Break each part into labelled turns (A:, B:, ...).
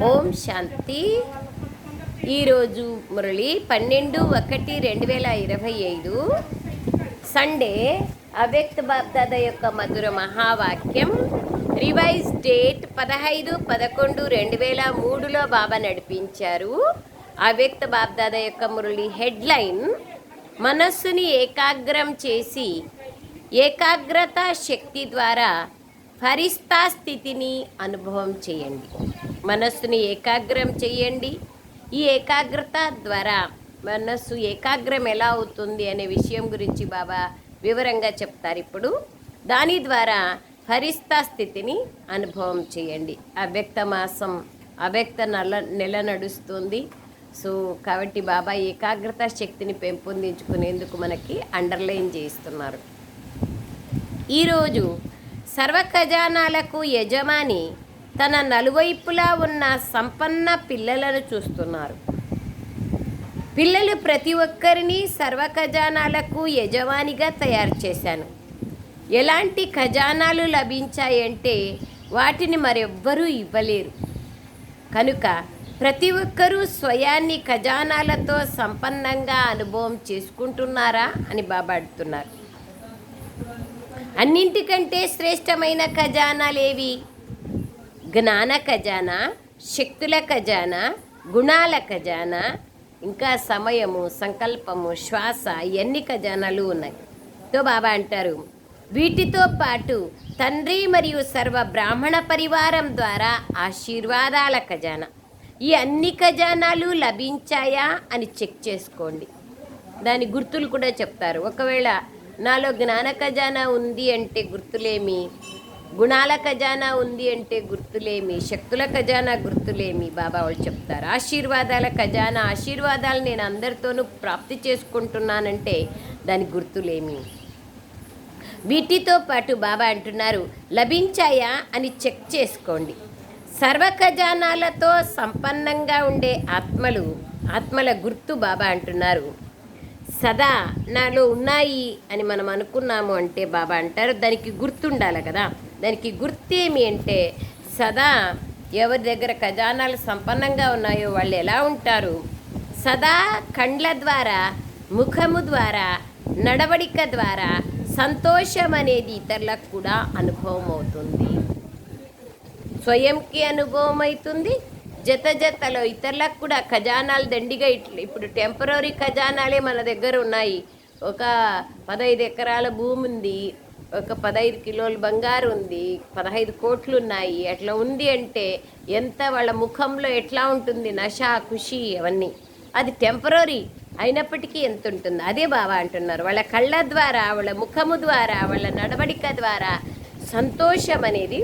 A: ఓం శాంతి. ఈరోజు మురళి 12/1/2025 సండే. అవ్యక్త బాప్దాద యొక్క మధుర మహావాక్యం. రివైజ్ డేట్ 15/11/2003లో బాబా నడిపించారు. అవ్యక్త బాప్దాద యొక్క మురళి హెడ్లైన్: మనస్సుని ఏకాగ్రం చేసి ఏకాగ్రత శక్తి ద్వారా ఫరిస్తా స్థితిని అనుభవం చేయండి. మనస్సుని ఏకాగ్రం చేయండి. ఈ ఏకాగ్రత ద్వారా మనస్సు ఏకాగ్రం ఎలా అవుతుంది అనే విషయం గురించి బాబా వివరంగా చెప్తారు. ఇప్పుడు దాని ద్వారా ఫరిస్తా స్థితిని అనుభవం చేయండి. అవ్యక్త మాసం, అవ్యక్త నెల నడుస్తుంది. సో కాబట్టి బాబా ఏకాగ్రత శక్తిని పెంపొందించుకునేందుకు మనకి అండర్లైన్ చేస్తున్నారు. ఈరోజు సర్వ ఖజానాలకు యజమాని తన నలువైపులా ఉన్న సంపన్న పిల్లలను చూస్తున్నారు. పిల్లలు ప్రతి ఒక్కరిని సర్వ ఖజానాలకు యజమానిగా తయారు చేశాను. ఎలాంటి ఖజానాలు లభించాయంటే వాటిని మరెవ్వరూ ఇవ్వలేరు. కనుక ప్రతి ఒక్కరూ స్వయాన్ని ఖజానాలతో సంపన్నంగా అనుభవం చేసుకుంటున్నారా అని బాబా అడుగుతున్నారు. అన్నింటికంటే శ్రేష్టమైన ఖజానాలేవి? జ్ఞాన ఖజానా, శక్తుల ఖజానా, గుణాల ఖజానా, ఇంకా సమయము, సంకల్పము, శ్వాస, ఎన్ని ఖజానాలు ఉన్నాయి. తో బాబా అంటారు, వీటితో పాటు తండ్రి మరియు సర్వ బ్రాహ్మణ పరివారం ద్వారా ఆశీర్వాదాల ఖజానా. ఈ అన్ని ఖజానాలు లభించాయా అని చెక్ చేసుకోండి. దాని గుర్తులు కూడా చెప్తారు. ఒకవేళ నాలో జ్ఞాన ఖజానా ఉంది అంటే గుర్తులేమి, గుణాల ఖజానా ఉంది అంటే గుర్తులేమి, శక్తుల ఖజానా గుర్తులేమి బాబా వాళ్ళు చెప్తారు. ఆశీర్వాదాల ఖజానా, ఆశీర్వాదాలు నేను అందరితోనూ ప్రాప్తి చేసుకుంటున్నానంటే దాని గుర్తులేమి. వీటితో పాటు బాబా అంటున్నారు, లభించాయా అని చెక్ చేసుకోండి. సర్వ ఖజానాలతో సంపన్నంగా ఉండే ఆత్మల గుర్తు బాబా అంటున్నారు, సదా నాలో ఉన్నాయి అని మనం అనుకున్నాము అంటే బాబా అంటారు దానికి గుర్తుండాలి కదా. దానికి గుర్తేమి అంటే సదా ఎవరి దగ్గర ఖజానాలు సంపన్నంగా ఉన్నాయో వాళ్ళు ఎలా ఉంటారు? సదా కండ్ల ద్వారా, ముఖము ద్వారా, నడవడిక ద్వారా సంతోషం అనేది ఇతరులకు కూడా అనుభవం అవుతుంది. స్వయంకి అనుభవం అవుతుంది, జతలో ఇతరులకు కూడా ఖజానాలు దండిగా ఇప్పుడు టెంపరీ ఖజానాలే మన దగ్గర ఉన్నాయి. ఒక 15 ఎకరాల భూమి ఉంది, ఒక 15 కిలోల బంగారు ఉంది, 15 కోట్లు ఉన్నాయి. అట్లా ఉంది అంటే ఎంత వాళ్ళ ముఖంలో ఎట్లా ఉంటుంది, నష, ఖుషి, అవన్నీ. అది టెంపరీ అయినప్పటికీ ఎంత ఉంటుంది. అదే బాబా అంటున్నారు, వాళ్ళ కళ్ళ ద్వారా, వాళ్ళ ముఖము ద్వారా, వాళ్ళ నడవడిక ద్వారా సంతోషం అనేది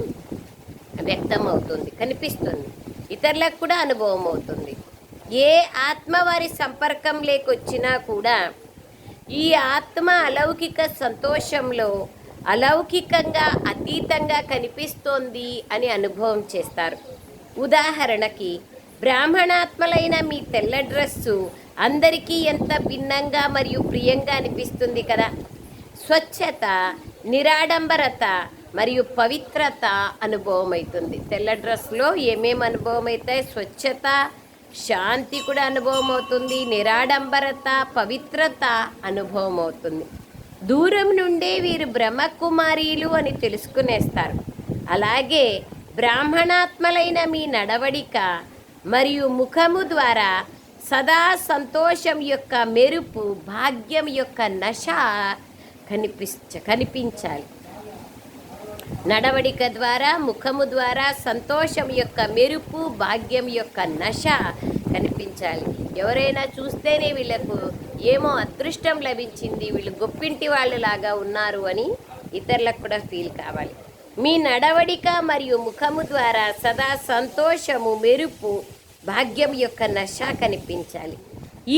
A: వ్యక్తం అవుతుంది, కనిపిస్తుంది, ఇతరులకు కూడా అనుభవం అవుతుంది. ఏ ఆత్మ వారి సంపర్కం లేకొచ్చినా కూడా ఈ ఆత్మ అలౌకిక సంతోషంలో అలౌకికంగా అతీతంగా కనిపిస్తోంది అని అనుభవం చేస్తారు. ఉదాహరణకి బ్రాహ్మణాత్మలైన మీ తెల్ల డ్రెస్సు అందరికీ ఎంత భిన్నంగా మరియు ప్రియంగా అనిపిస్తుంది కదా. స్వచ్ఛత, నిరాడంబరత మరియు పవిత్రత అనుభవం అవుతుంది. తెల్ల డ్రెస్లో ఏమేమి అనుభవం అవుతాయి? స్వచ్ఛత, శాంతి కూడా అనుభవం అవుతుంది, నిరాడంబరత, పవిత్రత అనుభవం అవుతుంది. దూరం నుండే వీరు బ్రహ్మకుమారీలు అని తెలుసుకునేస్తారు. అలాగే బ్రాహ్మణాత్మలైన మీ నడవడిక మరియు ముఖము ద్వారా సదా సంతోషం యొక్క మెరుపు, భాగ్యం యొక్క నష కనిపించాలి. నడవడిక ద్వారా, ముఖము ద్వారా సంతోషం యొక్క మెరుపు, భాగ్యం యొక్క నష కనిపించాలి. ఎవరైనా చూస్తేనే వీళ్ళకు ఏమో అదృష్టం లభించింది, వీళ్ళు గొప్పింటి వాళ్ళలాగా ఉన్నారు అని ఇతరులకు కూడా ఫీల్ కావాలి. మీ నడవడిక మరియు ముఖము ద్వారా సదా సంతోషము, మెరుపు, భాగ్యం యొక్క నష కనిపించాలి.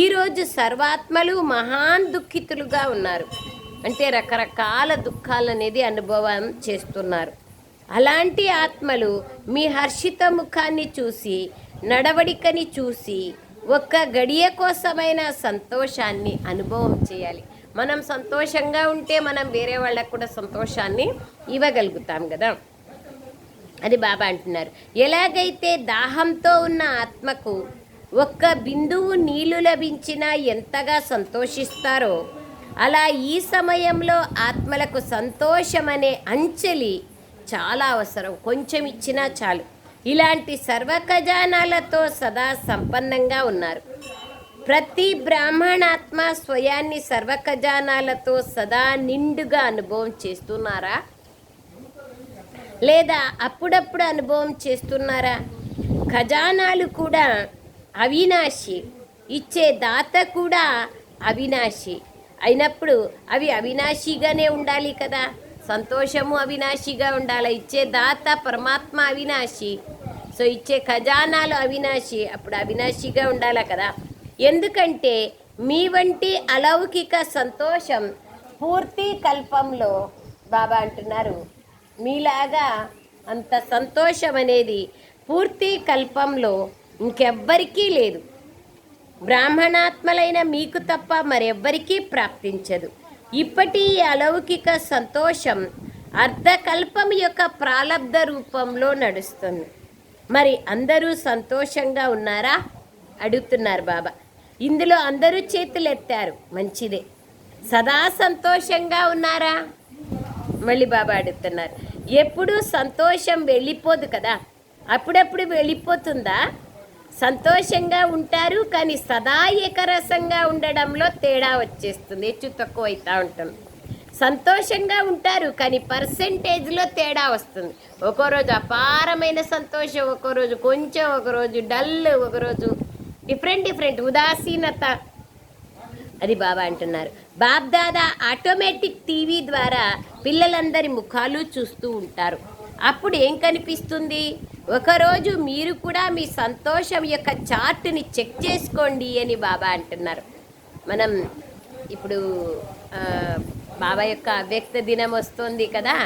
A: ఈరోజు సర్వాత్మలు మహాన్ దుఃఖితులుగా ఉన్నారు. అంటే రకరకాల దుఃఖాలు అనేది అనుభవం చేస్తున్నారు. అలాంటి ఆత్మలు మీ హర్షిత ముఖాన్ని చూసి, నడవడికని చూసి ఒక్క గడియ కోసమైన సంతోషాన్ని అనుభవం చేయాలి. మనం సంతోషంగా ఉంటే మనం వేరే వాళ్ళకు కూడా సంతోషాన్ని ఇవ్వగలుగుతాం కదా. అది బాబా అంటున్నారు. ఎలాగైతే దాహంతో ఉన్న ఆత్మకు ఒక్క బిందువు నీళ్లు లభించినా ఎంతగా సంతోషిస్తారో, అలా ఈ సమయంలో ఆత్మలకు సంతోషం అనే అంచెలి చాలా అవసరం. కొంచెం ఇచ్చినా చాలు. ఇలాంటి సర్వ ఖజానాలతో సదా సంపన్నంగా ఉన్నారు. ప్రతి బ్రాహ్మణాత్మ స్వయాన్ని సర్వ ఖజానాలతో సదా నిండుగా అనుభవం చేస్తున్నారా, లేదా అప్పుడప్పుడు అనుభవం చేస్తున్నారా? ఖజానాలు కూడా అవినాశి, ఇచ్చే దాత కూడా అవినాశి అయినప్పుడు అవి అవినాశిగానే ఉండాలి కదా. సంతోషము అవినాశిగా ఉండాలి. ఇచ్చే దాత పరమాత్మ అవినాశి. సో ఇచ్చే ఖజానాలు అవినాశి, అప్పుడు అవినాశిగా ఉండాలి కదా. ఎందుకంటే మీ వంటి అలౌకిక సంతోషం పూర్తి కల్పంలో బాబా అంటున్నారు, మీలాగా అంత సంతోషం అనేది పూర్తి కల్పంలో ఇంకెవ్వరికీ లేదు. బ్రాహ్మణాత్మలైన మీకు తప్ప మరెవ్వరికీ ప్రాప్తించదు. ఇప్పటి ఈ అలౌకిక సంతోషం అర్ధకల్పం యొక్క ప్రాలబ్ధ రూపంలో నడుస్తుంది. మరి అందరూ సంతోషంగా ఉన్నారా అడుగుతున్నారు బాబా. ఇందులో అందరూ చేతులు ఎత్తారు, మంచిదే. సదా సంతోషంగా ఉన్నారా? మళ్ళీ బాబా అడుగుతున్నారు. ఎప్పుడూ సంతోషం వెళ్ళిపోదు కదా, అప్పుడప్పుడు వెళ్ళిపోతుందా? సంతోషంగా ఉంటారు, కానీ సదా ఏకరసంగా ఉండడంలో తేడా వచ్చేస్తుంది, హెచ్చు తక్కువ అవుతూ ఉంటుంది. సంతోషంగా ఉంటారు, కానీ పర్సెంటేజ్లో తేడా వస్తుంది. ఒక్కో రోజు అపారమైన సంతోషం, ఒక్కో రోజు కొంచెం, ఒకరోజు డల్, ఒకరోజు డిఫరెంట్ ఉదాసీనత. అది బాబా అంటున్నారు. బాబ్దాదా ఆటోమేటిక్ టీవీ ద్వారా పిల్లలందరి ముఖాలు చూస్తూ ఉంటారు. అప్పుడు ఏం కనిపిస్తుంది? ఒకరోజు మీరు కూడా మీ సంతోషం యొక్క చార్టుని చెక్ చేసుకోండి అని బాబా అంటున్నారు. మనం ఇప్పుడు బాబా యొక్క అవ్యక్త దినం వస్తుంది కదా.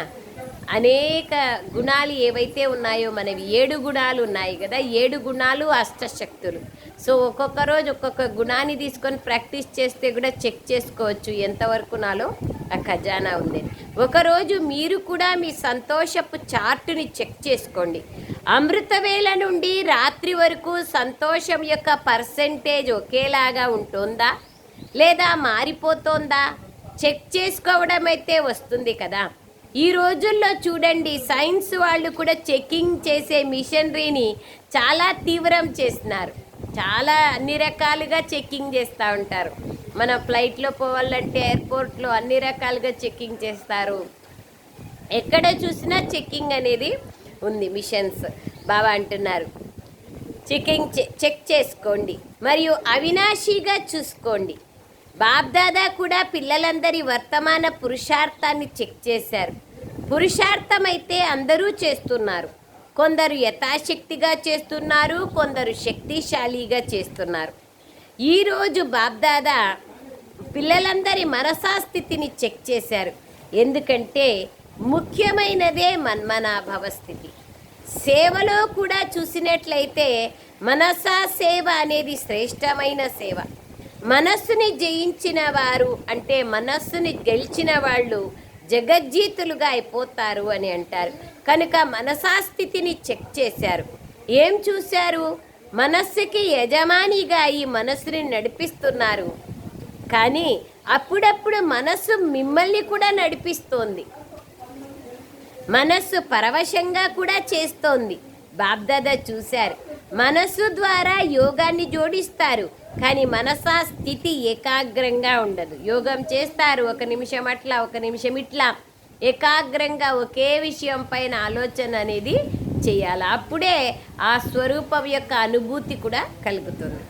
A: అనేక గుణాలు ఏవైతే ఉన్నాయో మనవి 7 గుణాలు ఉన్నాయి కదా. 7 గుణాలు అష్టశక్తులు. సో ఒక్కొక్క రోజు ఒక్కొక్క గుణాన్ని తీసుకొని ప్రాక్టీస్ చేస్తే కూడా చెక్ చేసుకోవచ్చు ఎంతవరకు నాలో ఆ ఖజానా ఉంది. ఒకరోజు మీరు కూడా మీ సంతోషపు చార్టుని చెక్ చేసుకోండి. అమృతవేళ నుండి రాత్రి వరకు సంతోషం యొక్క పర్సెంటేజ్ ఒకేలాగా ఉంటుందా లేదా మారిపోతుందా చెక్ చేసుకోవడం అయితే వస్తుంది కదా. ఈ రోజుల్లో చూడండి, సైన్స్ వాళ్ళు కూడా చెకింగ్ చేసే మిషనరీని చాలా తీవ్రం చేస్తున్నారు. చాలా అన్ని రకాలుగా చెకింగ్ చేస్తూ ఉంటారు. మన ఫ్లైట్లో పోవాలంటే ఎయిర్పోర్ట్లో అన్ని రకాలుగా చెకింగ్ చేస్తారు. ఎక్కడ చూసినా చెకింగ్ అనేది ఉంది, మిషన్స్. బాబా అంటున్నారు చెక్ చేసుకోండి మరియు అవినాశిగా చూసుకోండి. బాబ్దాదా కూడా పిల్లలందరి వర్తమాన పురుషార్థాన్ని చెక్ చేశారు. పురుషార్థం అయితే అందరూ చేస్తున్నారు. కొందరు యథాశక్తిగా చేస్తున్నారు, కొందరు శక్తిశాలిగా చేస్తున్నారు. ఈరోజు బాబ్దాదా పిల్లలందరి మనసాస్థితిని చెక్ చేశారు. ఎందుకంటే ముఖ్యమైనదే మన్మనాభవ స్థితి. సేవలో కూడా చూసినట్లయితే మనసా సేవ అనేది శ్రేష్టమైన సేవ. మనస్సుని జయించిన వారు అంటే మనస్సుని గెలిచిన వాళ్ళు జగజ్జీతులుగా అయిపోతారు అని అంటారు. కనుక మనసాస్థితిని చెక్ చేశారు. ఏం చూశారు? మనస్సుకి యజమానిగా ఈ మనస్సుని నడిపిస్తున్నారు. కానీ అప్పుడప్పుడు మనస్సు మిమ్మల్ని కూడా నడిపిస్తోంది. మనస్సు పరవశంగా కూడా చేస్తోంది. బాబ్దాదా చూశారు. మనస్సు ద్వారా యోగాన్ని జోడిస్తారు, కానీ మనసా స్థితి ఏకాగ్రంగా ఉండదు. యోగం చేస్తారు, 1 నిమిషం అట్లా, 1 నిమిషం ఇట్లా, ఏకాగ్రంగా ఒకే విషయం పైన ఆలోచన అనేది చేయాలి. అప్పుడే ఆ స్వరూపం యొక్క అనుభూతి కూడా కలుగుతుంది.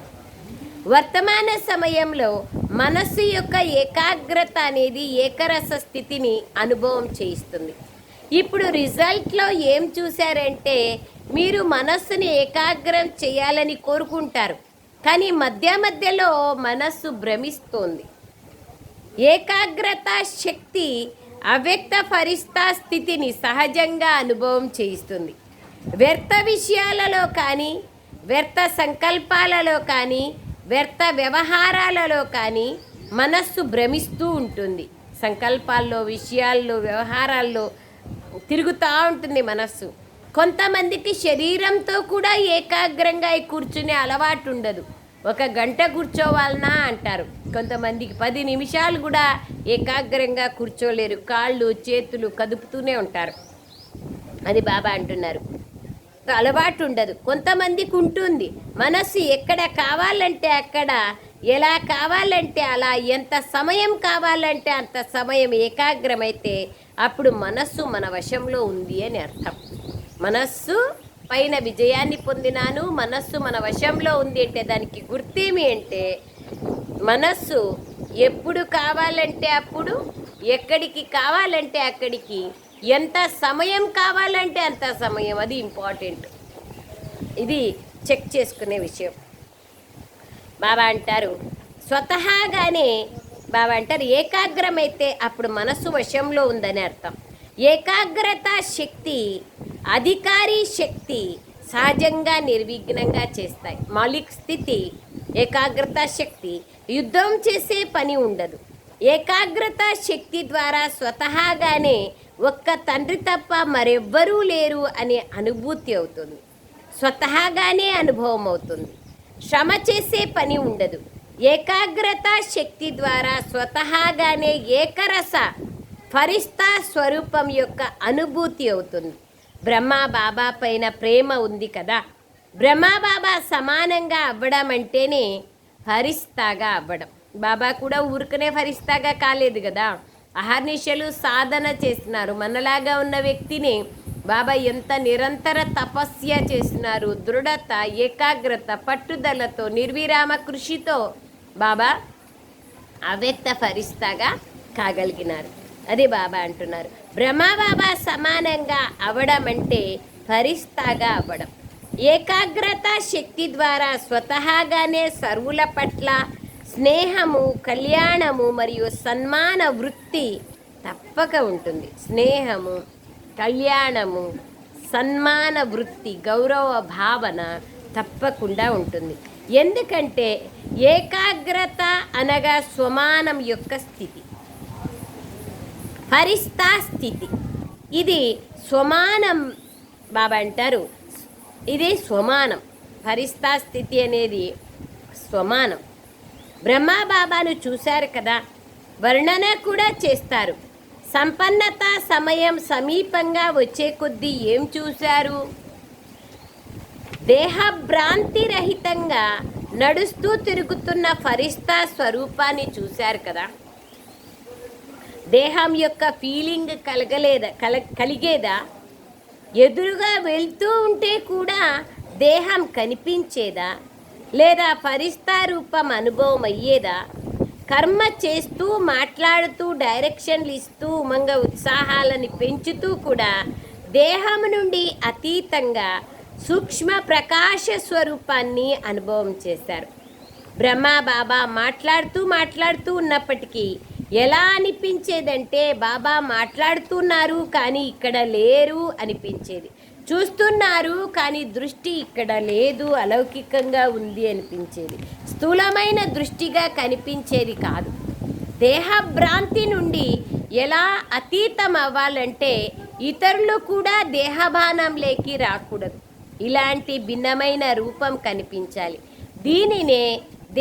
A: వర్తమాన సమయంలో మనస్సు యొక్క ఏకాగ్రత అనేది ఏకరస స్థితిని అనుభవం చేయిస్తుంది. ఇప్పుడు రిజల్ట్లో ఏం చూశారంటే, మీరు మనస్సుని ఏకాగ్రం చేయాలని కోరుకుంటారు, కానీ మధ్యలో మనస్సు భ్రమిస్తోంది. ఏకాగ్రత శక్తి అవ్యక్త ఫరిస్తా స్థితిని సహజంగా అనుభవం చేయిస్తుంది. వ్యర్థ విషయాలలో కానీ, వ్యర్థ సంకల్పాలలో కానీ, వ్యర్థ వ్యవహారాలలో కానీ మనస్సు భ్రమిస్తూ ఉంటుంది. సంకల్పాల్లో, విషయాల్లో, వ్యవహారాల్లో తిరుగుతూ ఉంటుంది మనస్సు. కొంతమందికి శరీరంతో కూడా ఏకాగ్రంగా కూర్చునే అలవాటు ఉండదు. 1 గంట కూర్చోవాలనా అంటారు. కొంతమందికి 10 నిమిషాలు కూడా ఏకాగ్రంగా కూర్చోలేరు. కాళ్ళు చేతులు కదుపుతూనే ఉంటారు. అది బాబా అంటున్నారు. అలవాటు ఉండదు. కొంతమందికి ఉంటుంది. మనస్సు ఎక్కడ కావాలంటే అక్కడ, ఎలా కావాలంటే అలా, ఎంత సమయం కావాలంటే అంత సమయం ఏకాగ్రమైతే అప్పుడు మనస్సు మన వశంలో ఉంది అని అర్థం. మనస్సు పైన విజయాన్ని పొందినాను, మనస్సు మన వశంలో ఉంది అంటే దానికి గుర్తేమి అంటే, మనస్సు ఎప్పుడు కావాలంటే అప్పుడు, ఎక్కడికి కావాలంటే అక్కడికి, ఎంత సమయం కావాలంటే అంత సమయం. అది ఇంపార్టెంట్. ఇది చెక్ చేసుకునే విషయం. బాబా అంటారు స్వతహాగానే, బాబా అంటారు ఏకాగ్రమైతే అప్పుడు మనస్సు వశంలో ఉందని అర్థం. ఏకాగ్రత శక్తి, అధికారి శక్తి సహజంగా నిర్విఘ్నంగా చేస్తాయి. మౌలిక స్థితి ఏకాగ్రత శక్తి, యుద్ధం చేసే పని ఉండదు. ఏకాగ్రత శక్తి ద్వారా స్వతహాగానే ఒక్క తండ్రి తప్ప మరెవ్వరూ లేరు అనే అనుభూతి అవుతుంది. స్వతహాగానే అనుభవం అవుతుంది. శ్రమ చేసే పని ఉండదు. ఏకాగ్రత శక్తి ద్వారా స్వతహాగానే ఏకరస ఫరిస్తా స్వరూపం యొక్క అనుభూతి అవుతుంది. బ్రహ్మా బాబా పైన ప్రేమ ఉంది కదా. బ్రహ్మా బాబా సమానంగా అవ్వడం అంటేనే ఫరిస్తాగా అవ్వడం. బాబా కూడా ఊరికనే ఫరిస్తాగా కాలేదు కదా. అహర్నిశలు సాధన చేస్తున్నారు. మనలాగా ఉన్న వ్యక్తిని బాబా ఎంత నిరంతర తపస్య చేస్తున్నారు. దృఢత, ఏకాగ్రత, పట్టుదలతో, నిర్విరామ కృషితో బాబా అవ్యక్త ఫరిస్తాగా కాగలిగినారు. అది బాబా అంటున్నారు. బ్రహ్మా బాబా సమానంగా అవడం అంటే ఫరిస్తాగా అవ్వడం. ఏకాగ్రత శక్తి ద్వారా స్వతహాగానే సర్వుల పట్ల స్నేహము, కళ్యాణము మరియు సన్మాన వృత్తి తప్పక ఉంటుంది. స్నేహము, కళ్యాణము, సన్మాన వృత్తి, గౌరవ భావన తప్పకుండా ఉంటుంది. ఎందుకంటే ఏకాగ్రత అనగా స్వమానం యొక్క స్థితి, ఫరిస్తా స్థితి. ఇది స్వమానం. బాబా అంటారు ఇది స్వమానం. ఫరిస్తా స్థితి అనేది స్వమానం. బ్రహ్మా బాబాను చూశారు కదా, వర్ణన కూడా చేస్తారు. సంపన్నత సమయం సమీపంగా వచ్చే కొద్దీ ఏం చూశారు? దేహభ్రాంతి రహితంగా నడుస్తూ తిరుగుతున్న ఫరిస్తా స్వరూపాన్ని చూశారు కదా. దేహం యొక్క ఫీలింగ్ కలిగేదా? ఎదురుగా వెళ్తూ ఉంటే కూడా దేహం కనిపించేదా? లేదా ఫరిస్తా రూపం అనుభవం అయ్యేదా? కర్మ చేస్తూ, మాట్లాడుతూ, డైరెక్షన్లు ఇస్తూ, ఉమంగ ఉత్సాహాలని పెంచుతూ కూడా దేహం నుండి అతీతంగా సూక్ష్మ ప్రకాశ స్వరూపాన్ని అనుభవం చేశారు. బ్రహ్మా బాబా మాట్లాడుతూ ఉన్నప్పటికీ ఎలా అనిపించేదంటే బాబా మాట్లాడుతున్నారు కానీ ఇక్కడ లేరు అనిపించేది. చూస్తున్నారు కానీ దృష్టి ఇక్కడ లేదు, అలౌకికంగా ఉంది అనిపించేది. స్థూలమైన దృష్టిగా కనిపించేది కాదు. దేహభ్రాంతి నుండి ఎలా అతీతం అవ్వాలంటే ఇతరులు కూడా దేహభానంలోకి రాకూడదు. ఇలాంటి భిన్నమైన రూపం కనిపించాలి. దీనినే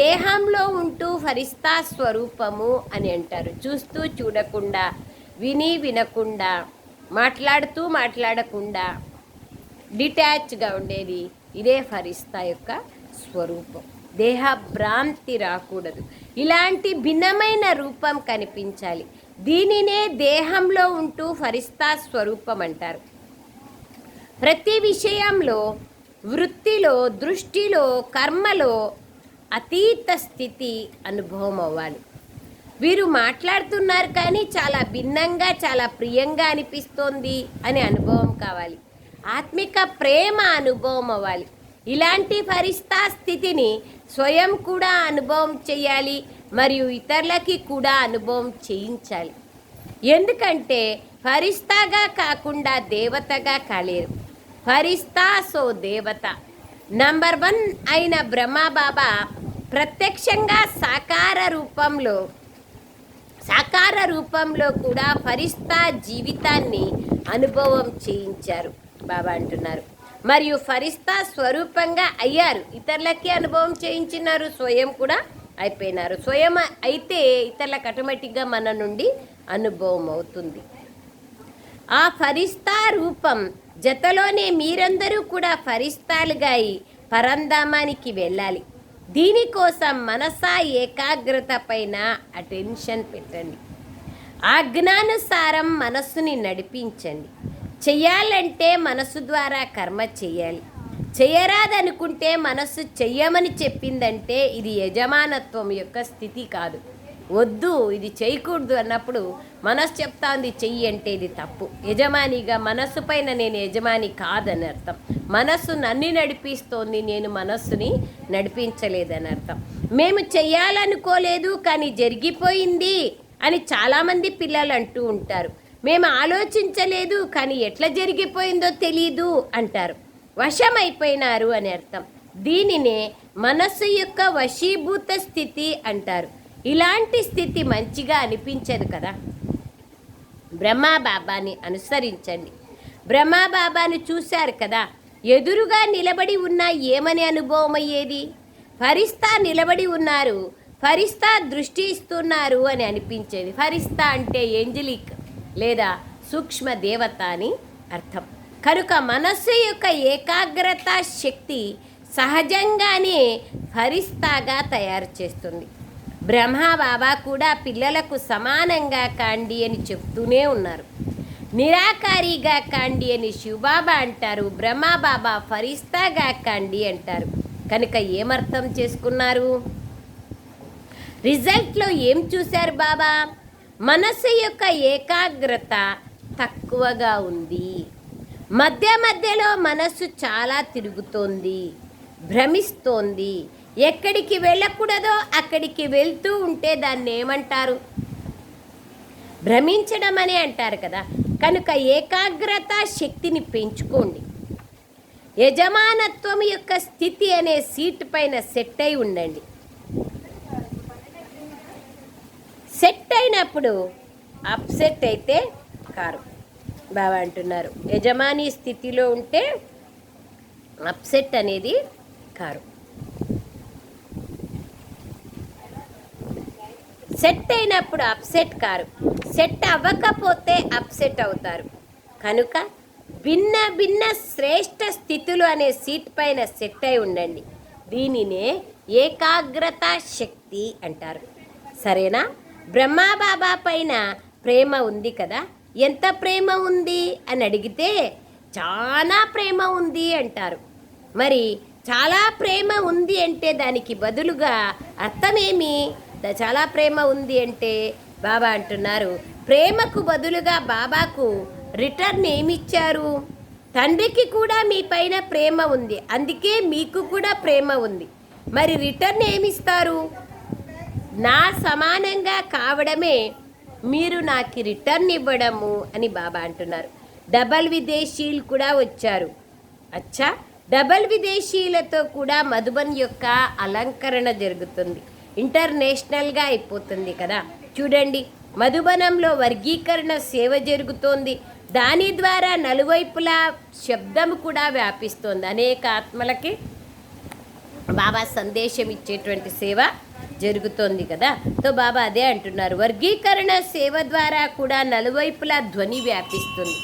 A: దేహంలో ఉంటూ ఫరిస్తా స్వరూపము అని అంటారు. చూస్తూ చూడకుండా, విని వినకుండా, మాట్లాడుతూ మాట్లాడకుండా డిటాచ్గా ఉండేది ఇదే ఫరిస్తా యొక్క స్వరూపం. దేహభ్రాంతి రాకూడదు. ఇలాంటి భిన్నమైన రూపం కనిపించాలి. దీనినే దేహంలో ఉంటూ ఫరిస్తా స్వరూపం అంటారు. ప్రతి విషయంలో, వృత్తిలో, దృష్టిలో, కర్మలో అతీత స్థితి అనుభవం అవ్వాలి. వీరు మాట్లాడుతున్నారు కానీ చాలా భిన్నంగా, చాలా ప్రియంగా అనిపిస్తోంది అనే అనుభవం కావాలి. ఆత్మిక ప్రేమ అనుభవం అవ్వాలి. ఇలాంటి ఫరిస్తా స్థితిని స్వయం కూడా అనుభవం చేయాలి మరియు ఇతరులకి కూడా అనుభవం చేయించాలి. ఎందుకంటే ఫరిస్తాగా కాకుండా దేవతగా కాలేరు. ఫరిస్తా సో దేవత. నంబర్ 1 అయిన బ్రహ్మ బాబా ప్రత్యక్షంగా సాకార రూపంలో కూడా ఫరిస్తా జీవితాన్ని అనుభవం చేయించారు. బాబా అంటున్నారు. మరియు ఫరిస్తా స్వరూపంగా అయ్యారు, ఇతరులకి అనుభవం చేయించినారు, స్వయం కూడా అయిపోయినారు. స్వయం అయితే ఇతరులకు ఆటోమేటిక్గా మన నుండి అనుభవం అవుతుంది. ఆ ఫరిస్తా రూపం జతలోనే మీరందరూ కూడా ఫరిస్తాలుగా అయి పరంధామానికి వెళ్ళాలి. దీనికోసం మనసా ఏకాగ్రత పైన అటెన్షన్ పెట్టండి. ఆజ్ఞానుసారం మనస్సుని నడిపించండి. చెయ్యాలంటే మనసు ద్వారా కర్మ చెయ్యాలి. చెయ్యరాదనుకుంటే మనస్సు చెయ్యమని చెప్పిందంటే ఇది యజమానత్వం యొక్క స్థితి కాదు. వద్దు ఇది చేయకూడదు అన్నప్పుడు మనస్సు చెప్తా ఉంది చెయ్యి అంటే ఇది తప్పు. యజమానిగా మనస్సు పైన నేను యజమాని కాదని అర్థం. మనస్సు నన్ను నడిపిస్తోంది, నేను మనస్సుని నడిపించలేదని అర్థం. మేము చెయ్యాలనుకోలేదు కానీ జరిగిపోయింది అని చాలామంది పిల్లలు అంటూ ఉంటారు. మేము ఆలోచించలేదు కానీ ఎట్లా జరిగిపోయిందో తెలీదు అంటారు. వశమైపోయినారు అని అర్థం. దీనినే మనస్సు యొక్క వశీభూత స్థితి అంటారు. ఇలాంటి స్థితి మంచిగా అనిపించదు కదా. బ్రహ్మాబాబాని అనుసరించండి. బ్రహ్మాబాబాని చూశారు కదా, ఎదురుగా నిలబడి ఉన్నా ఏమని అనుభవం అయ్యేది? ఫరిస్తా నిలబడి ఉన్నారు, ఫరిస్తా దృష్టి ఇస్తున్నారు అని అనిపించేది. ఫరిస్తా అంటే ఏంజలిక్ లేదా సూక్ష్మ దేవత అని అర్థం. కనుక మనస్సు యొక్క ఏకాగ్రత శక్తి సహజంగానే ఫరిస్తాగా తయారు చేస్తుంది. బ్రహ్మబాబా కూడా పిల్లలకు సమానంగా కాండి అని చెప్తూనే ఉన్నారు. నిరాకారిగా కాండి అని శివబాబా అంటారు. బ్రహ్మబాబా ఫరిస్తాగా కాండి అంటారు. కనుక ఏమర్థం చేసుకున్నారు? రిజల్ట్లో ఏం చూశారు బాబా? మనస్సు యొక్క ఏకాగ్రత తక్కువగా ఉంది. మధ్య మధ్యలో మనస్సు చాలా తిరుగుతోంది, భ్రమిస్తోంది. ఎక్కడికి వెళ్ళకూడదో అక్కడికి వెళ్తూ ఉంటే దాన్ని ఏమంటారు? భ్రమించడం అని అంటారు కదా. కనుక ఏకాగ్రత శక్తిని పెంచుకోండి. యజమానత్వం యొక్క స్థితి అనే సీట్ పైన సెట్ అయి ఉండండి. సెట్ అయినప్పుడు అప్సెట్ అయితే కారు. బాబా అంటున్నారు యజమాని స్థితిలో ఉంటే అప్సెట్ అనేది కారు. సెట్ అయినప్పుడు అప్సెట్ కారు. సెట్ అవ్వకపోతే అప్సెట్ అవుతారు. కనుక భిన్న భిన్న శ్రేష్ఠ స్థితులు అనే సీట్ పైన సెట్ అయి ఉండండి. దీనినే ఏకాగ్రత శక్తి అంటారు. సరేనా? బ్రహ్మబాబా పైన ప్రేమ ఉంది కదా. ఎంత ప్రేమ ఉంది అని అడిగితే చాలా ప్రేమ ఉంది అంటారు. మరి చాలా ప్రేమ ఉంది అంటే దానికి బదులుగా అర్థమేమి? చాలా ప్రేమ ఉంది అంటే బాబా అంటున్నారు ప్రేమకు బదులుగా బాబాకు రిటర్న్ ఏమిచ్చారు? తండ్రికి కూడా మీ పైన ప్రేమ ఉంది, అందుకే మీకు కూడా ప్రేమ ఉంది. మరి రిటర్న్ ఏమిస్తారు? నా సమానంగా కావడమే మీరు నాకు రిటర్న్ ఇవ్వడము అని బాబా అంటున్నారు. డబల్ విదేశీయులు కూడా వచ్చారు. అచ్చా, డబల్ విదేశీయులతో కూడా మధుబన్ యొక్క అలంకరణ జరుగుతుంది. ఇంటర్నేషనల్గా అయిపోతుంది కదా. చూడండి, మధుబనంలో వర్గీకరణ సేవ జరుగుతోంది. దాని ద్వారా నలువైపులా శబ్దం కూడా వ్యాపిస్తోంది. అనేక ఆత్మలకి బాబా సందేశం ఇచ్చేటువంటి సేవ జరుగుతోంది కదా. తో బాబా అదే అంటున్నారు, వర్గీకరణ సేవ ద్వారా కూడా నలువైపులా ధ్వని వ్యాపిస్తుంది.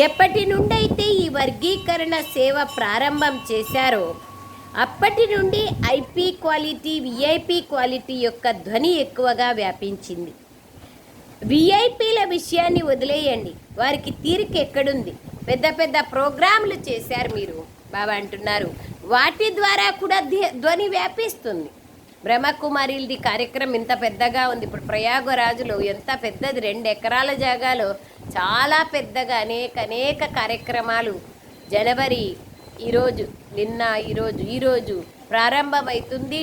A: ఎప్పటి నుండైతే ఈ వర్గీకరణ సేవ ప్రారంభం చేశారో అప్పటి నుండి ఐపీ క్వాలిటీ, విఐపి క్వాలిటీ యొక్క ధ్వని ఎక్కువగా వ్యాపించింది. విఐపీల విషయాన్ని వదిలేయండి, వారికి తీరిక ఎక్కడుంది? పెద్ద పెద్ద ప్రోగ్రాంలు చేశారు మీరు. బాబా అంటున్నారు వాటి ద్వారా కూడా ధ్వని వ్యాపిస్తుంది. బ్రహ్మకుమారిది కార్యక్రమం ఇంత పెద్దగా ఉంది. ఇప్పుడు ప్రయాగరాజులో ఎంత పెద్దది, 2 ఎకరాల జాగాలో చాలా పెద్దగా అనేక కార్యక్రమాలు జనవరి ఈరోజు ప్రారంభమవుతుంది.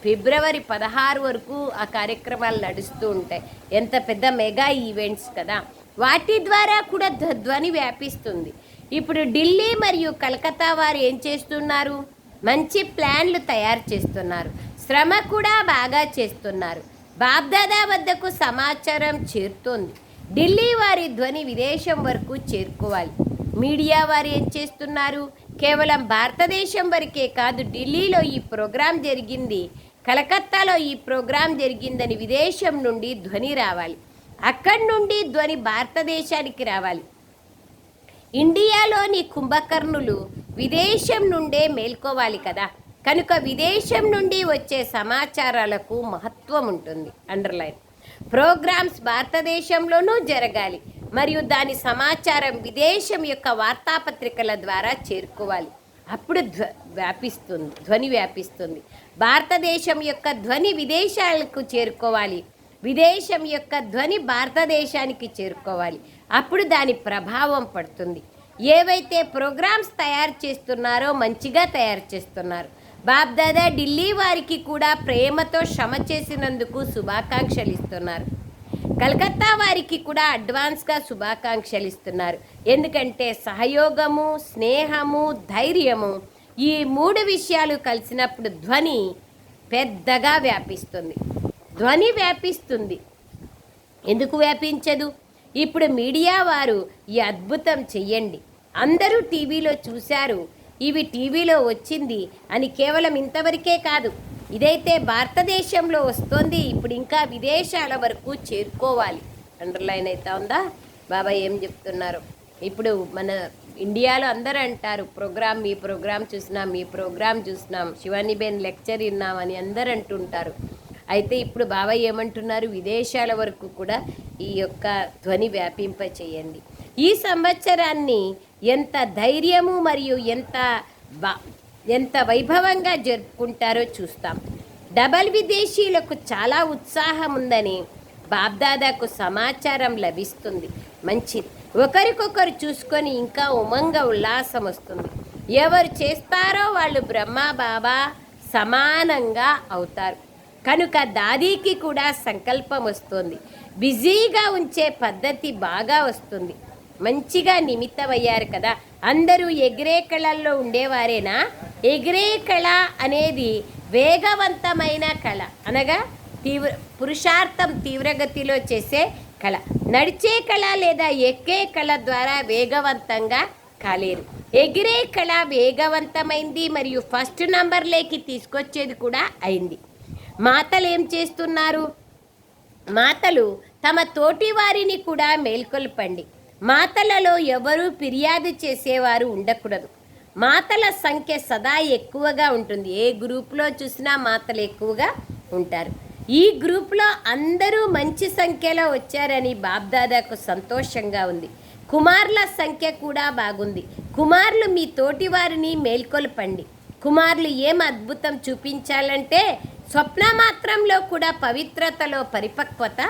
A: ఫిబ్రవరి 16 వరకు ఆ కార్యక్రమాలు నడుస్తూ ఉంటాయి. ఎంత పెద్ద మెగా ఈవెంట్స్ కదా. వాటి ద్వారా కూడా ధ్వని వ్యాపిస్తుంది. ఇప్పుడు ఢిల్లీ మరియు కలకత్తా వారు ఏం చేస్తున్నారు? మంచి ప్లాన్లు తయారు చేస్తున్నారు, శ్రమ కూడా బాగా చేస్తున్నారు. బాబ్దాదా వద్దకు సమాచారం చేరుతోంది. ఢిల్లీ వారి ధ్వని విదేశం వరకు చేరుకోవాలి. మీడియా వారు ఏం చేస్తున్నారు? కేవలం భారతదేశం వరకే కాదు, ఢిల్లీలో ఈ ప్రోగ్రాం జరిగింది, కలకత్తాలో ఈ ప్రోగ్రాం జరిగిందని విదేశం నుండి ధ్వని రావాలి, అక్కడి నుండి ధ్వని భారతదేశానికి రావాలి. ఇండియాలోని కుంభకర్ణులు విదేశం నుండే మేల్కోవాలి కదా. కనుక విదేశం నుండి వచ్చే సమాచారాలకు మహత్వం ఉంటుంది. అండర్లైన్. ప్రోగ్రామ్స్ భారతదేశంలోనూ జరగాలి మరియు దాని సమాచారం విదేశం యొక్క వార్తాపత్రికల ద్వారా చేరుకోవాలి. అప్పుడు ధ్వని వ్యాపిస్తుంది. భారతదేశం యొక్క ధ్వని విదేశాలకు చేరుకోవాలి, విదేశం యొక్క ధ్వని భారతదేశానికి చేరుకోవాలి. అప్పుడు దాని ప్రభావం పడుతుంది. ఏవైతే ప్రోగ్రామ్స్ తయారు చేస్తున్నారో మంచిగా తయారు చేస్తున్నారు. బాబ్దాదా ఢిల్లీ వారికి కూడా ప్రేమతో శ్రమ చేసినందుకు శుభాకాంక్షలు ఇస్తున్నారు. కలకత్తా వారికి కూడా అడ్వాన్స్గా శుభాకాంక్షలు ఇస్తున్నారు. ఎందుకంటే సహయోగము, స్నేహము, ధైర్యము, ఈ 3 విషయాలు కలిసినప్పుడు ధ్వని పెద్దగా వ్యాపిస్తుంది. ధ్వని వ్యాపిస్తుంది. ఎందుకు వ్యాపించదు? ఇప్పుడు మీడియా వారు ఈ అద్భుతం చెయ్యండి. అందరూ టీవీలో చూశారు, ఇవి టీవీలో వచ్చింది అని కేవలం ఇంతవరకే కాదు, ఇదైతే భారతదేశంలో వస్తుంది, ఇప్పుడు ఇంకా విదేశాల వరకు చేరుకోవాలి. అండర్లైన్ అవుతా ఉందా? బాబా ఏం చెప్తున్నారు? ఇప్పుడు మన ఇండియాలో అందరూ అంటారు, మీ ప్రోగ్రాం చూసినాం, శివానీబేన్ లెక్చర్ విన్నామని అందరూ అంటుంటారు. అయితే ఇప్పుడు బాబా ఏమంటున్నారు? విదేశాల వరకు కూడా ఈ యొక్క ధ్వని వ్యాపింప చేయండి. ఈ సంవత్సరాన్ని ఎంత ధైర్యము మరియు ఎంత వైభవంగా జరుపుకుంటారో చూస్తాం. డబల్ విదేశీయులకు చాలా ఉత్సాహం ఉందని బాబ్దాదాకు సమాచారం లభిస్తుంది. మంచిది. ఒకరికొకరు చూసుకొని ఇంకా ఉల్లాసం వస్తుంది. ఎవరు చేస్తారో వాళ్ళు బ్రహ్మ బాబా సమానంగా అవుతారు. కనుక దాదీకి కూడా సంకల్పం వస్తుంది. బిజీగా ఉంచే పద్ధతి బాగా వస్తుంది. మంచిగా నిమిత్తమయ్యారు కదా. అందరూ ఎగిరే కళల్లో ఉండేవారేనా? ఎగిరే కళ అనేది వేగవంతమైన కళ, అనగా పురుషార్థం తీవ్రగతిలో చేసే కళ. నడిచే కళ లేదా ఎక్కే కళ ద్వారా వేగవంతంగా కాలేరు. ఎగిరే కళ వేగవంతమైంది మరియు ఫస్ట్ నంబర్లోకి తీసుకొచ్చేది కూడా అయింది. మాతలు ఏం చేస్తున్నారు? మాతలు తమ తోటి వారిని కూడా మేల్కొల్పండి. మాతలలో ఎవరూ ఫిర్యాదు చేసేవారు ఉండకూడదు. మాతల సంఖ్య సదా ఎక్కువగా ఉంటుంది. ఏ గ్రూప్లో చూసినా మాతలు ఎక్కువగా ఉంటారు. ఈ గ్రూప్లో అందరూ మంచి సంఖ్యలో వచ్చారని బాబ్దాదాకు సంతోషంగా ఉంది. కుమార్ల సంఖ్య కూడా బాగుంది. కుమార్లు మీ తోటి వారిని మేల్కొల్పండి. కుమార్లు ఏం అద్భుతం చూపించాలంటే స్వప్న మాత్రంలో కూడా పవిత్రతలో పరిపక్వత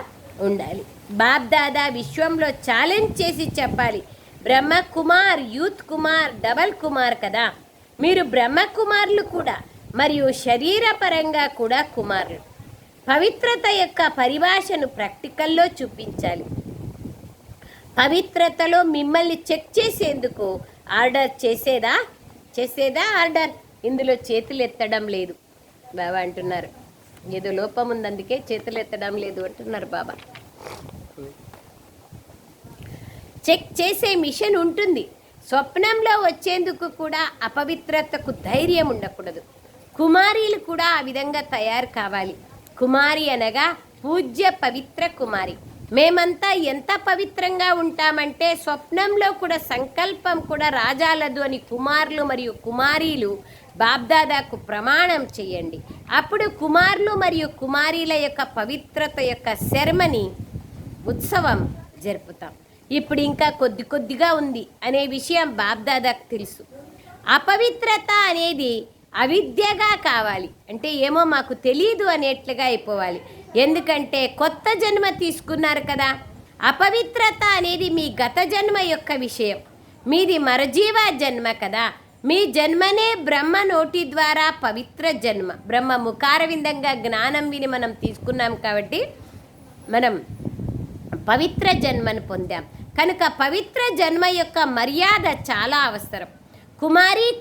A: ఉండాలి. బాబ్దాదా విశ్వంలో ఛాలెంజ్ చేసి చెప్పాలి, బ్రహ్మ కుమార్, యూత్ కుమార్, డబల్ కుమార్ కదా. మీరు బ్రహ్మ కుమార్లు కూడా మరియు శరీరపరంగా కూడా కుమారులు. పవిత్రత యొక్క పరిభాషను ప్రాక్టికల్లో చూపించాలి. పవిత్రతలో మిమ్మల్ని చెక్ చేసేందుకు ఆర్డర్ చేసేదా ఆర్డర్. ఇందులో చేతులు ఎత్తడం లేదు బాబా అంటున్నారు. ఏదో లోపం ఉంది, అందుకే చేతులు ఎత్తడం లేదు అంటున్నారు బాబా. చెక్ చేసే మిషన్ ఉంటుంది. స్వప్నంలో వచ్చేందుకు కూడా అపవిత్రతకు ధైర్యం ఉండకూడదు. కుమారీలు కూడా ఆ విధంగా తయారు కావాలి. కుమారి అనగా పూజ్య పవిత్ర కుమారి. మేమంతా ఎంత పవిత్రంగా ఉంటామంటే స్వప్నంలో కూడా సంకల్పం కూడా రాజాలదు అని కుమారులు మరియు కుమారీలు బాబ్దాదాకు ప్రమాణం చేయండి. అప్పుడు కుమారులు మరియు కుమారీల యొక్క పవిత్రత యొక్క సెరమనీ ఉత్సవం జరుపుతాం. ఇప్పుడు ఇంకా కొద్దిగా ఉంది అనే విషయం బాబ్దాదాకు తెలుసు. అపవిత్రత అనేది అవిద్యగా కావాలి అంటే ఏమో మాకు తెలియదు అనేట్లుగా అయిపోవాలి. ఎందుకంటే కొత్త జన్మ తీసుకున్నారు కదా. అపవిత్రత అనేది మీ గత జన్మ యొక్క విషయం. మీది మరజీవ జన్మ కదా. మీ జన్మనే బ్రహ్మ నోటి ద్వారా పవిత్ర జన్మ. బ్రహ్మ ముఖారవిందంగా జ్ఞానం విని మనం తీసుకున్నాం కాబట్టి మనం పవిత్ర జన్మను పొందాం. కనుక పవిత్ర జన్మ యొక్క మర్యాద చాలా అవసరం.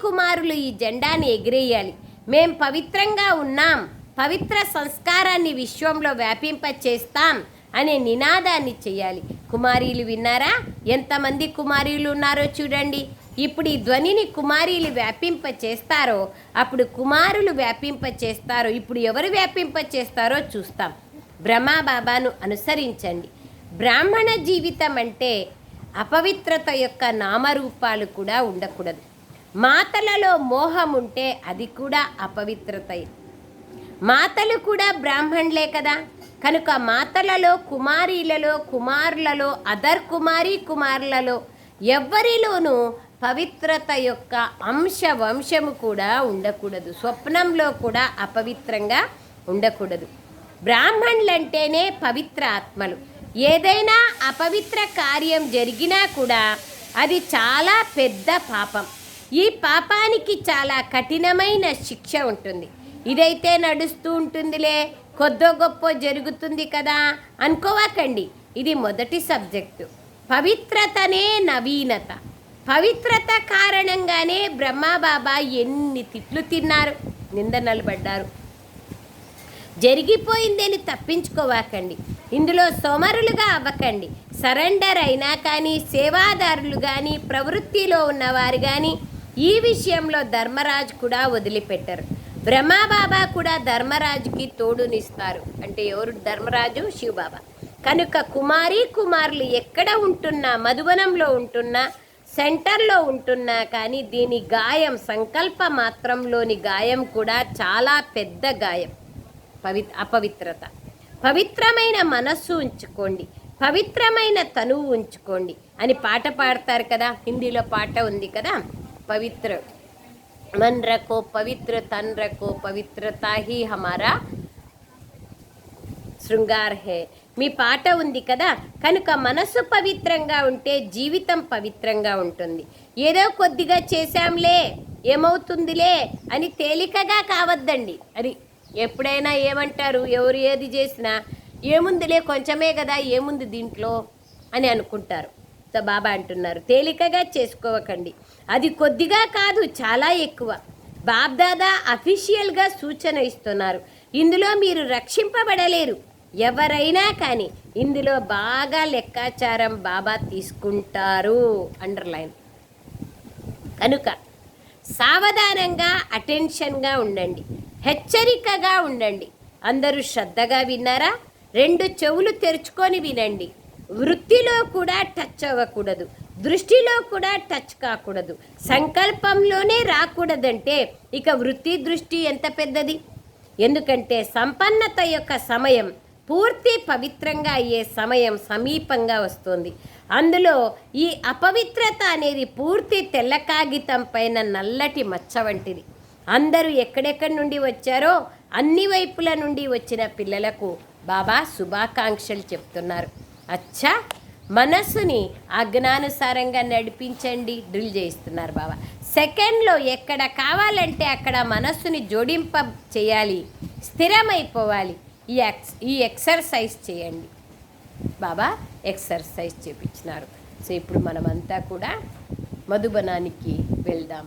A: కుమారులు ఈ జెండాని ఎగిరేయాలి. మేం పవిత్రంగా ఉన్నాం, పవిత్ర సంస్కారాన్ని విశ్వంలో వ్యాపింప చేస్తాం అనే నినాదాన్ని చేయాలి. కుమారీలు విన్నారా? ఎంతమంది కుమారీలు ఉన్నారో చూడండి. ఇప్పుడు ఈ ధ్వనిని కుమారీలు వ్యాపింప చేస్తారో అప్పుడు కుమారులు వ్యాపింప చేస్తారో ఇప్పుడు ఎవరు వ్యాపింప చేస్తారో చూస్తాం. బ్రహ్మబాబాను అనుసరించండి. బ్రాహ్మణ జీవితం అంటే అపవిత్రత యొక్క నామరూపాలు కూడా ఉండకూడదు. మాతలలో మోహం ఉంటే అది కూడా అపవిత్రత. మాతలు కూడా బ్రాహ్మణులే కదా, కనుక మాతలలో కుమారీలలో కుమారులలో అదర్ కుమారులలో ఎవ్వరిలోనూ పవిత్రత యొక్క వంశము కూడా ఉండకూడదు. స్వప్నంలో కూడా అపవిత్రంగా ఉండకూడదు. బ్రాహ్మణులంటేనే పవిత్ర ఆత్మలు. ఏదైనా అపవిత్ర కార్యం జరిగినా కూడా అది చాలా పెద్ద పాపం. ఈ పాపానికి చాలా కఠినమైన శిక్ష ఉంటుంది. ఇదైతే నడుస్తూ ఉంటుందిలే, కొద్దో గొప్ప జరుగుతుంది కదా అనుకోవకండి. ఇది మొదటి సబ్జెక్టు. పవిత్రతనే నవీనత. పవిత్రత కారణంగానే బ్రహ్మబాబా ఎన్ని తిట్లు తిన్నారు, నిందనలు పడ్డారు. జరిగిపోయిందని తప్పించుకోవాకండి. ఇందులో సోమరులుగా అవ్వకండి. సరెండర్ అయినా కానీ సేవాదారులు కానీ ప్రవృత్తిలో ఉన్నవారు కానీ ఈ విషయంలో ధర్మరాజు కూడా వదిలిపెట్టరు. బ్రహ్మబాబా కూడా ధర్మరాజుకి తోడునిస్తారు. అంటే ఎవరు ధర్మరాజు? శివబాబా. కనుక కుమారులు ఎక్కడ ఉంటున్నా, మధువనంలో ఉంటున్నా, సెంటర్లో ఉంటున్నా కానీ దీని గాయం, సంకల్ప మాత్రంలోని గాయం కూడా చాలా పెద్ద గాయం. అపవిత్రత. పవిత్రమైన మనస్సు ఉంచుకోండి, పవిత్రమైన తనువు ఉంచుకోండి అని పాట పాడతారు కదా. హిందీలో పాట ఉంది కదా, పవిత్ర मन रखो पवित्र तन रखो पवित्रता ही हमारा శృంగార్ హే. మీ పాట ఉంది కదా. కనుక మనసు పవిత్రంగా ఉంటే జీవితం పవిత్రంగా ఉంటుంది. ఏదో కొద్దిగా చేశాంలే ఏమవుతుందిలే అని తేలికగా కావద్దండి. అది ఎప్పుడైనా ఏమంటారు, ఎవరు ఏది చేసినా ఏముందిలే కొంచెమే కదా, ఏముంది దీంట్లో అని అనుకుంటారు. సో బాబా అంటున్నారు తేలికగా చేసుకోవకండి. అది కొద్దిగా కాదు, చాలా ఎక్కువ. బాబ్దాదా అఫీషియల్గా సూచన ఇస్తున్నారు. ఇందులో మీరు రక్షింపబడలేరు. ఎవరైనా కానీ ఇందులో బాగా లెక్కాచారం బాబా తీసుకుంటారు. అండర్లైన్. కనుక సావధానంగా అటెన్షన్గా ఉండండి, హెచ్చరికగా ఉండండి. అందరూ శ్రద్ధగా విన్నారా? 2 చెవులు తెరుచుకొని వినండి. వృత్తిలో కూడా టచ్ అవ్వకూడదు, దృష్టిలో కూడా టచ్ కాకూడదు, సంకల్పంలోనే రాకూడదంటే ఇక వృత్తి దృష్టి ఎంత పెద్దది. ఎందుకంటే సంపన్నత యొక్క సమయం, పూర్తి పవిత్రంగా అయ్యే సమయం సమీపంగా వస్తుంది. అందులో ఈ అపవిత్రత అనేది పూర్తి తెల్ల కాగితం పైన నల్లటి మచ్చ వంటిది. అందరూ ఎక్కడెక్కడి నుండి వచ్చారో అన్ని వైపుల నుండి వచ్చిన పిల్లలకు బాబా శుభాకాంక్షలు చెప్తున్నారు. అచ్చా, మనస్సుని ఆజ్ఞానుసారంగా నడిపించండి, డ్రిల్ చేయిస్తున్నారు బాబా. సెకండ్లో ఎక్కడ కావాలంటే అక్కడ మనస్సుని జోడింప చేయాలి, స్థిరమైపోవాలి. ఈ ఎక్సర్సైజ్ చేయండి. బాబా ఎక్సర్సైజ్ చేపించినారు. సో ఇప్పుడు మనమంతా కూడా మధుబనానికి వెళ్దాం.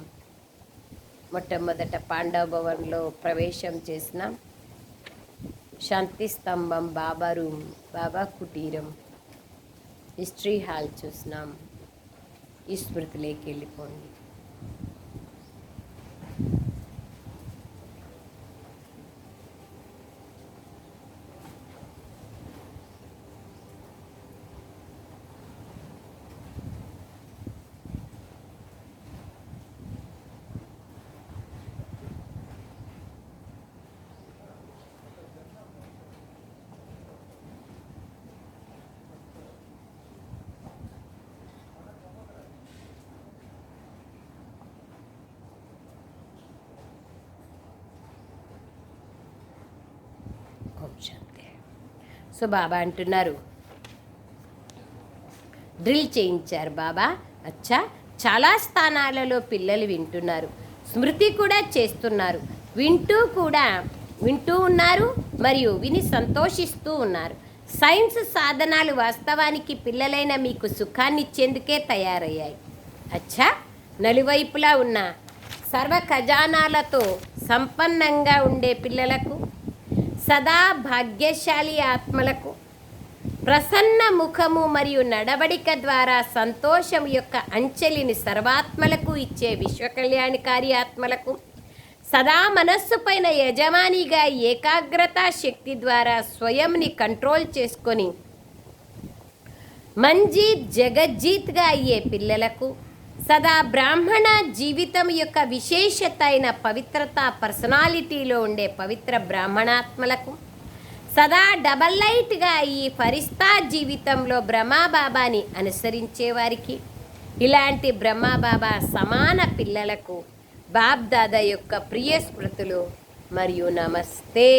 A: మొట్టమొదట పాండవ భవన్లో ప్రవేశం చేసినాం. శాంతి స్తంభం, బాబా రూమ్, బాబా కుటీరం, హిస్టరీ హాల్ చూసినాం. ఈ స్మృతిలోకి వెళ్ళిపోండి. శాంతి. సో బాబా అంటున్నారు డ్రిల్ చేయించారు బాబా. అచ్చా, చాలా స్థానాలలో పిల్లలు వింటున్నారు, స్మృతి కూడా చేస్తున్నారు, వింటూ ఉన్నారు మరియు విని సంతోషిస్తూ ఉన్నారు. సైన్స్ సాధనాలు వాస్తవానికి పిల్లలైన మీకు సుఖాన్ని ఇచ్చేందుకే తయారయ్యాయి. అచ్చా, నలువైపులా ఉన్న సర్వ ఖజానాలతో సంపన్నంగా ఉండే పిల్లలకు, సదా భాగ్యశాలి ఆత్మలకు ప్రసన్న ముఖము మరియు నడవడిక ద్వారా సంతోషం యొక్క అంచెలిని సర్వాత్మలకు ఇచ్చే విశ్వకళ్యాణకారి ఆత్మలకు సదా మనస్సు పైన యజమానిగా ఏకాగ్రతా శక్తి ద్వారా స్వయంని కంట్రోల్ చేసుకొని మంజీత్ జగజ్జీత్గా అయ్యే పిల్లలకు సదా బ్రాహ్మణ జీవితం యొక్క విశేషత అయిన పవిత్రత పర్సనాలిటీలో ఉండే పవిత్ర బ్రాహ్మణాత్మలకు సదా డబల్ లైట్గా ఈ ఫరిస్తా జీవితంలో బ్రహ్మబాబాని అనుసరించే వారికి ఇలాంటి బ్రహ్మబాబా సమాన పిల్లలకు బాబ్దాదా యొక్క ప్రియ స్మృతులు మరియు నమస్తే.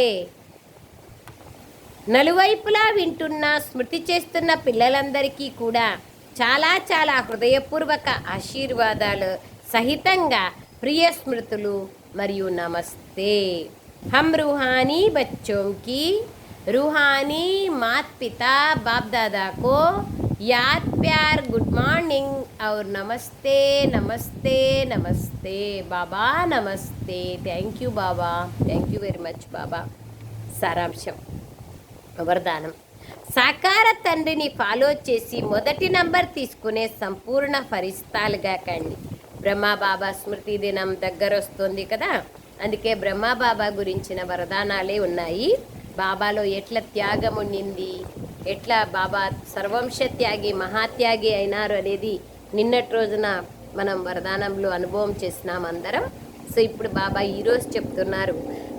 A: నలువైపులా వింటున్న స్మృతి చేస్తున్న పిల్లలందరికీ కూడా చాలా చాలా హృదయపూర్వక ఆశీర్వాదాలు సహితంగా ప్రియ స్మృతులు మరియు నమస్తే. हम रूहानी बच्चों की रूहानी माता पिता बाप दादा को याद प्यार गुड मॉर्निंग और नमस्ते नमस्ते नमस्ते बाबा नमस्ते. థ్యాంక్ యూ బాబా, థ్యాంక్ యూ వెరీ మచ్ బాబా. సారాంశం వరదానం. సాకార తండ్రిని ఫాలో చేసి మొదటి నంబర్ తీసుకునే సంపూర్ణ ఫరిస్తాలుగా కండి. బ్రహ్మబాబా స్మృతి దినం దగ్గర వస్తుంది కదా, అందుకే బ్రహ్మబాబా గురించిన వరదానాలే ఉన్నాయి. బాబాలో ఎట్లా త్యాగం ఉండింది, ఎట్లా బాబా సర్వంశ త్యాగి మహాత్యాగి అయినారు అనేది నిన్నటి రోజున మనం వరదానంలో అనుభవం చేసినాం అందరం. సో ఇప్పుడు బాబా ఈరోజు చెప్తున్నారు,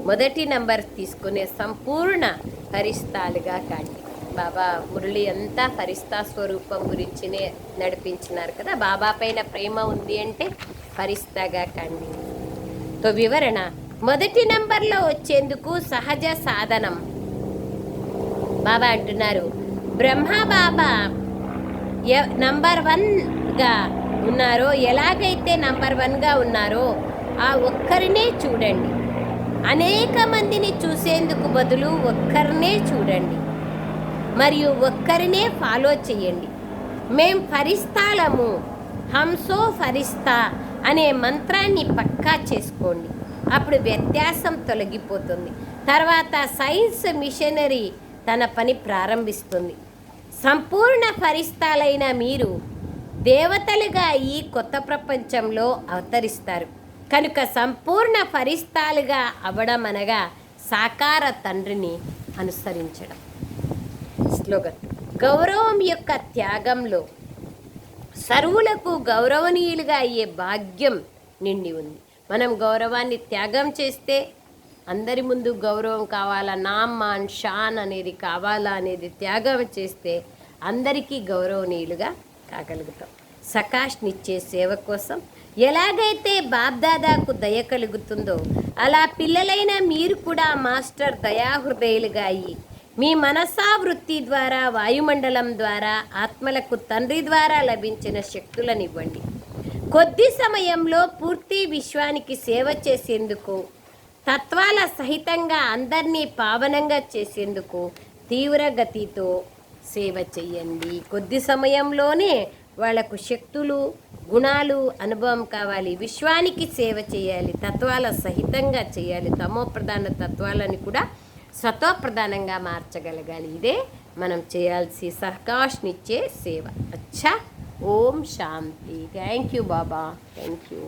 A: మొదటి నంబర్ తీసుకునే సంపూర్ణ ఫరిస్తాలుగా కాండి. బాబా మురళి అంతా ఫరిస్తా స్వరూపం గురించినే నడిపించినారు కదా. బాబా పైన ప్రేమ ఉంది అంటే ఫరిస్తాగా కాండి. తో వివరణ. మొదటి నంబర్లో వచ్చేందుకు సహజ సాధనం. బాబా అంటున్నారు, బ్రహ్మ బాబా నంబర్ 1గా ఉన్నారో, ఎలాగైతే నంబర్ 1గా ఉన్నారో ఆ ఒక్కరినే చూడండి. అనేక మందిని చూసేందుకు బదులు ఒక్కరినే చూడండి మరియు ఒక్కరినే ఫాలో చేయండి. మేం ఫరిస్తాలము, హంసో ఫరిస్తా అనే మంత్రాన్ని పక్కా చేసుకోండి. అప్పుడు వ్యత్యాసం తొలగిపోతుంది. తర్వాత సైన్స్ మిషనరీ తన పని ప్రారంభిస్తుంది. సంపూర్ణ ఫరిస్తాలైన మీరు దేవతలుగా ఈ కొత్త ప్రపంచంలో అవతరిస్తారు. కనుక సంపూర్ణ ఫరిస్తాలుగా అవ్వడం అనగా సాకార తండ్రిని అనుసరించడం. స్లోగన్. గౌరవం యొక్క త్యాగంలో సర్వులకు గౌరవనీయులుగా అయ్యే భాగ్యం నిండి ఉంది. మనం గౌరవాన్ని త్యాగం చేస్తే అందరి ముందు గౌరవం కావాలా, నామ్ మాన్ షాన్ అనేది కావాలా అనేది త్యాగం చేస్తే అందరికీ గౌరవనీయులుగా కాగలుగుతాం. సకాష్నిచ్చే సేవ కోసం ఎలాగైతే బాబ్దాదాకు దయ కలుగుతుందో అలా పిల్లలైన మీరు కూడా మాస్టర్ దయాహృదయులుగా అయ్యి మీ మనసా వృత్తి ద్వారా వాయుమండలం ద్వారా ఆత్మలకు తండ్రి ద్వారా లభించిన శక్తులనివ్వండి. కొద్ది సమయంలో పూర్తి విశ్వానికి సేవ చేసేందుకు, తత్వాల సహితంగా అందరినీ పావనంగా చేసేందుకు తీవ్ర గతితో సేవ చేయండి. కొద్ది సమయంలోనే వాళ్లకు శక్తులు గుణాలు అనుభవం కావాలి. విశ్వానికి సేవ చేయాలి, తత్వాల సహితంగా చేయాలి. తమో ప్రధాన తత్వాలని కూడా సత్వప్రధానంగా మార్చగలగాలి. ఇదే మనం చేయాల్సి సహకాష్నిచ్చే సేవ. అచ్చా. ఓం శాంతి. థ్యాంక్ యూ బాబా, థ్యాంక్ యూ.